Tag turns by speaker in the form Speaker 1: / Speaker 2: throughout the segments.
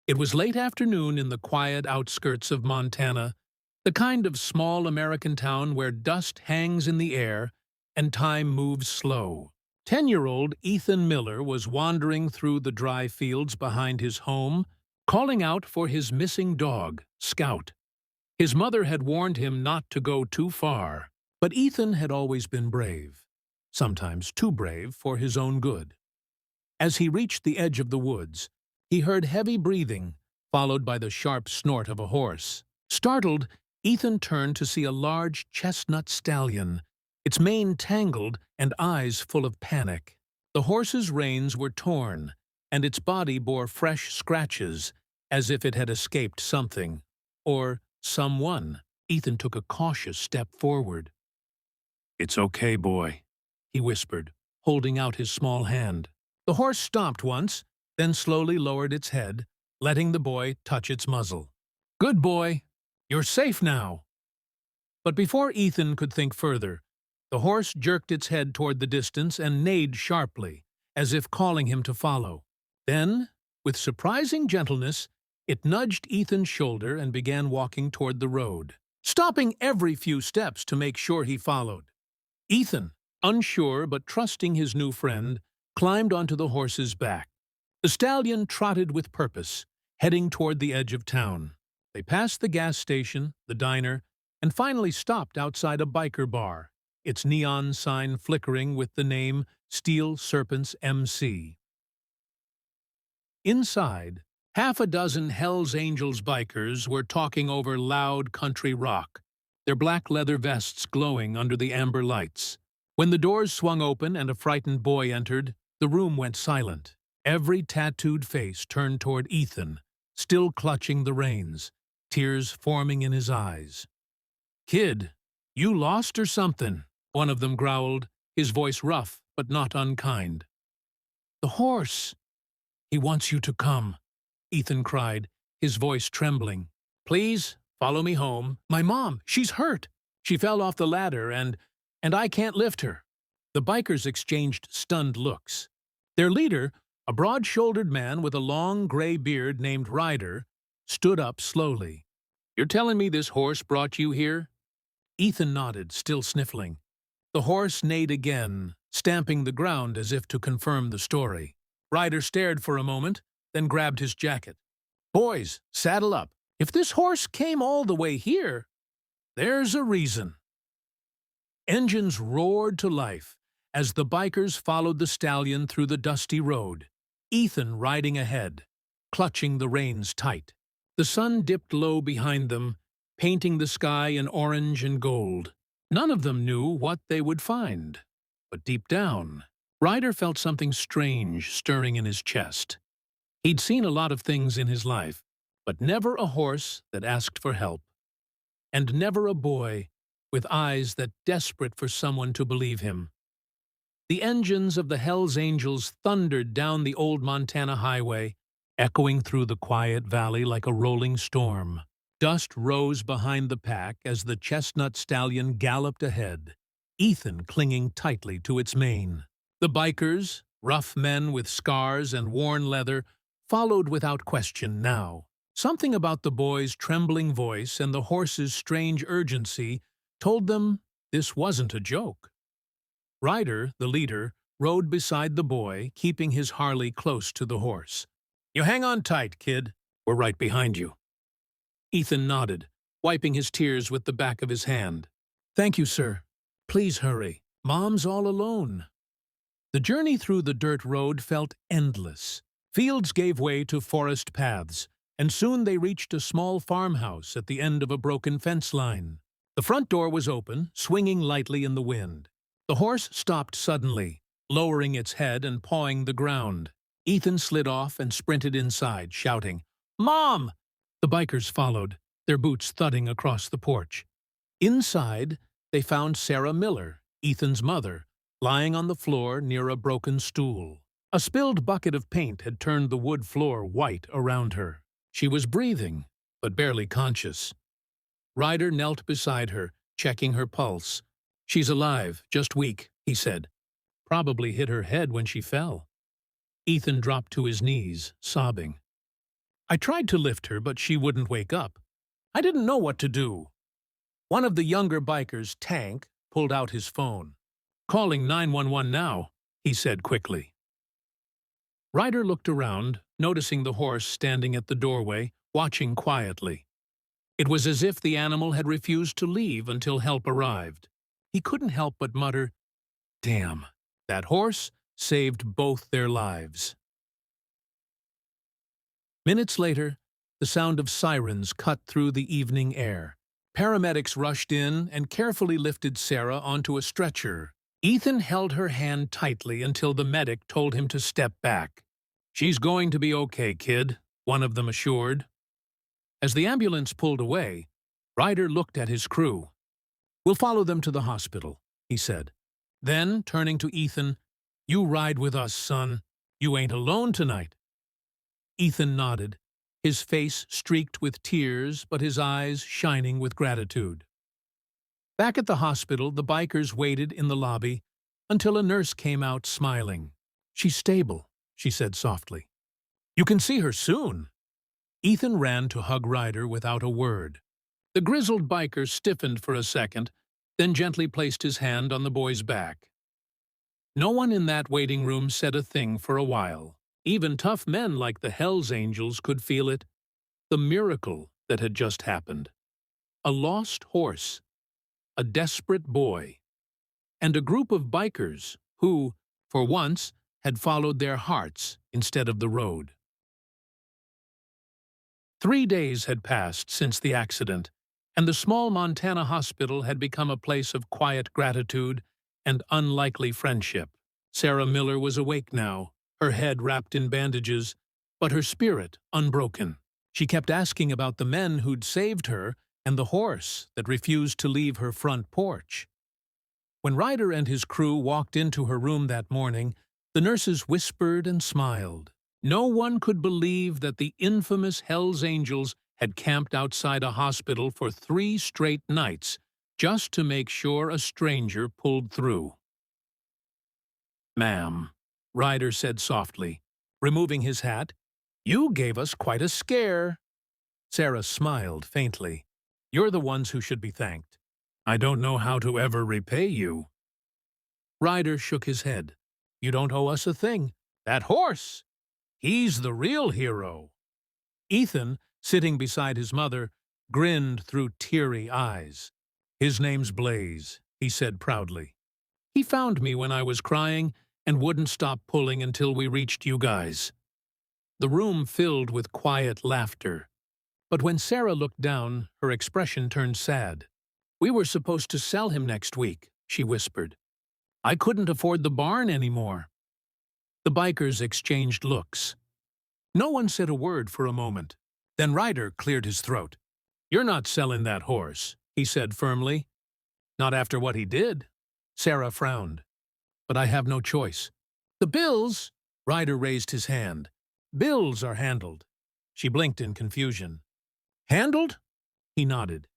Speaker 1: It was late afternoon in the quiet outskirts of Montana, the kind of small American town where dust hangs in the air and time moves slow. 10-year-old Ethan Miller was wandering through the dry fields behind his home, calling out for his missing dog, Scout. His mother had warned him not to go too far, but Ethan had always been brave, sometimes too brave for his own good. As he reached the edge of the woods, he heard heavy breathing, followed by the sharp snort of a horse. Startled, Ethan turned to see a large chestnut stallion, its mane tangled and eyes full of panic. The horse's reins were torn, and its body bore fresh scratches, as if it had escaped something, or someone. Ethan took a cautious step forward. "It's okay, boy," he whispered, holding out his small hand. The horse stopped once, then slowly lowered its head, letting the boy touch its muzzle. "Good boy. You're safe now." But before Ethan could think further, the horse jerked its head toward the distance and neighed sharply, as if calling him to follow. Then, with surprising gentleness, it nudged Ethan's shoulder and began walking toward the road, stopping every few steps to make sure he followed. Ethan, unsure but trusting his new friend, climbed onto the horse's back. The stallion trotted with purpose, heading toward the edge of town. They passed the gas station, the diner, and finally stopped outside a biker bar, its neon sign flickering with the name Steel Serpents MC. Inside, half a dozen Hells Angels bikers were talking over loud country rock, their black leather vests glowing under the amber lights. When the doors swung open and a frightened boy entered, the room went silent. Every tattooed face turned toward Ethan, still clutching the reins, tears forming in his eyes. "Kid, you lost or something?" one of them growled, his voice rough but not unkind. "The horse. He wants you to come," Ethan cried, his voice trembling. "Please, follow me home. My mom, she's hurt. She fell off the ladder and I can't lift her." The bikers exchanged stunned looks. Their leader, a broad-shouldered man with a long gray beard named Ryder, stood up slowly. "You're telling me this horse brought you here?" Ethan nodded, still sniffling. The horse neighed again, stamping the ground as if to confirm the story. Ryder stared for a moment, then grabbed his jacket. "Boys, saddle up. If this horse came all the way here, there's a reason." Engines roared to life as the bikers followed the stallion through the dusty road, Ethan riding ahead, clutching the reins tight. The sun dipped low behind them, painting the sky in orange and gold. None of them knew what they would find. But deep down, Ryder felt something strange stirring in his chest. He'd seen a lot of things in his life, but never a horse that asked for help. And never a boy with eyes that desperate for someone to believe him. The engines of the Hells Angels thundered down the old Montana highway, echoing through the quiet valley like a rolling storm. Dust rose behind the pack as the chestnut stallion galloped ahead, Ethan clinging tightly to its mane. The bikers, rough men with scars and worn leather, followed without question now. Something about the boy's trembling voice and the horse's strange urgency told them this wasn't a joke. Ryder, the leader, rode beside the boy, keeping his Harley close to the horse. "You hang on tight, kid. We're right behind you." Ethan nodded, wiping his tears with the back of his hand. "Thank you, sir. Please hurry. Mom's all alone." The journey through the dirt road felt endless. Fields gave way to forest paths, and soon they reached a small farmhouse at the end of a broken fence line. The front door was open, swinging lightly in the wind. The horse stopped suddenly, lowering its head and pawing the ground. Ethan slid off and sprinted inside, shouting, "Mom!" The bikers followed, their boots thudding across the porch. Inside, they found Sarah Miller, Ethan's mother, lying on the floor near a broken stool. A spilled bucket of paint had turned the wood floor white around her. She was breathing, but barely conscious. Ryder knelt beside her, checking her pulse. "She's alive, just weak," he said. "Probably hit her head when she fell." Ethan dropped to his knees, sobbing. I tried to lift her, but she wouldn't wake up. I didn't know what to do. One of the younger bikers, Tank, pulled out his phone. "Calling 911 now," he said quickly. Ryder looked around, noticing the horse standing at the doorway, watching quietly. It was as if the animal had refused to leave until help arrived. He couldn't help but mutter, "Damn, that horse saved both their lives." Minutes later, the sound of sirens cut through the evening air. Paramedics rushed in and carefully lifted Sarah onto a stretcher. Ethan held her hand tightly until the medic told him to step back. "She's going to be okay, kid," one of them assured. As the ambulance pulled away, Ryder looked at his crew. "We'll follow them to the hospital," he said. Then, turning to Ethan, "You ride with us, son. You ain't alone tonight." Ethan nodded, his face streaked with tears but his eyes shining with gratitude. Back at the hospital, the bikers waited in the lobby until a nurse came out smiling. "She's stable," she said softly. "You can see her soon." Ethan ran to hug Ryder without a word. The grizzled biker stiffened for a second, then gently placed his hand on the boy's back. No one in that waiting room said a thing for a while. Even tough men like the Hells Angels could feel it. The miracle that had just happened. A lost horse, a desperate boy, and a group of bikers who, for once, had followed their hearts instead of the road. 3 days had passed since the accident, and the small Montana hospital had become a place of quiet gratitude and unlikely friendship. Sarah Miller was awake now, her head wrapped in bandages, but her spirit unbroken. She kept asking about the men who'd saved her and the horse that refused to leave her front porch. When Ryder and his crew walked into her room that morning, the nurses whispered and smiled. No one could believe that the infamous Hells Angels had camped outside a hospital for 3 straight nights just to make sure a stranger pulled through. "Ma'am," Ryder said softly, removing his hat, "you gave us quite a scare." Sarah smiled faintly. "You're the ones who should be thanked. I don't know how to ever repay you." Ryder shook his head. "You don't owe us a thing. That horse! He's the real hero." Ethan, sitting beside his mother, grinned through teary eyes. "His name's Blaze," he said proudly. "He found me when I was crying and wouldn't stop pulling until we reached you guys." The room filled with quiet laughter. But when Sarah looked down, her expression turned sad. "We were supposed to sell him next week," she whispered. "I couldn't afford the barn anymore." The bikers exchanged looks. No one said a word for a moment. Then Ryder cleared his throat. "You're not selling that horse," he said firmly. "Not after what he did." Sarah frowned. "But I have no choice." "The bills—" Ryder raised his hand. "Bills are handled." She blinked in confusion. "Handled?" He nodded.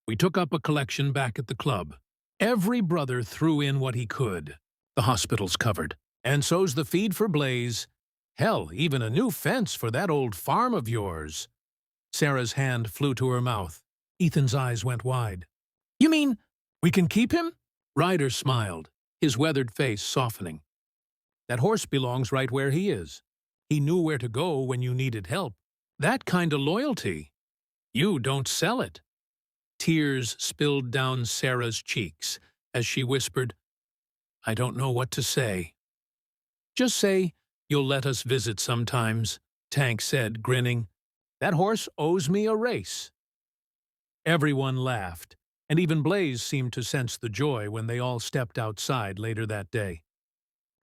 Speaker 1: "We took up a collection back at the club. Every brother threw in what he could. The hospital's covered. And so's the feed for Blaze. Hell, even a new fence for that old farm of yours." Sarah's hand flew to her mouth. Ethan's eyes went wide. "You mean we can keep him?" Ryder smiled, his weathered face softening. "That horse belongs right where he is. He knew where to go when you needed help. That kind of loyalty. You don't sell it." Tears spilled down Sarah's cheeks as she whispered, "I don't know what to say." "Just say you'll let us visit sometimes," Tank said, grinning. "That horse owes me a race." Everyone laughed, and even Blaze seemed to sense the joy when they all stepped outside later that day.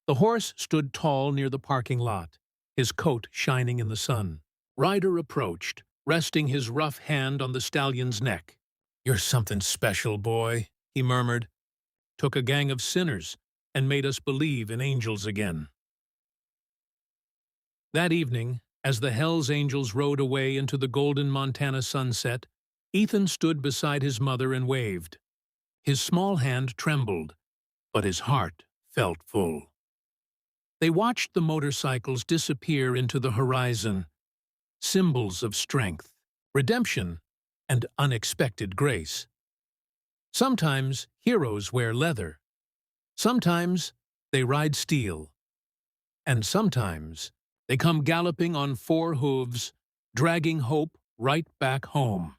Speaker 1: The horse stood tall near the parking lot, his coat shining in the sun. Ryder approached, resting his rough hand on the stallion's neck. "You're something special, boy," he murmured. "Took a gang of sinners and made us believe in angels again." That evening, as the Hells Angels rode away into the golden Montana sunset, Ethan stood beside his mother and waved. His small hand trembled, but his heart felt full. They watched the motorcycles disappear into the horizon. symbols of strength, redemption, and unexpected grace. Sometimes heroes wear leather. Sometimes they ride steel. And sometimes they come galloping on four hooves, dragging hope right back home.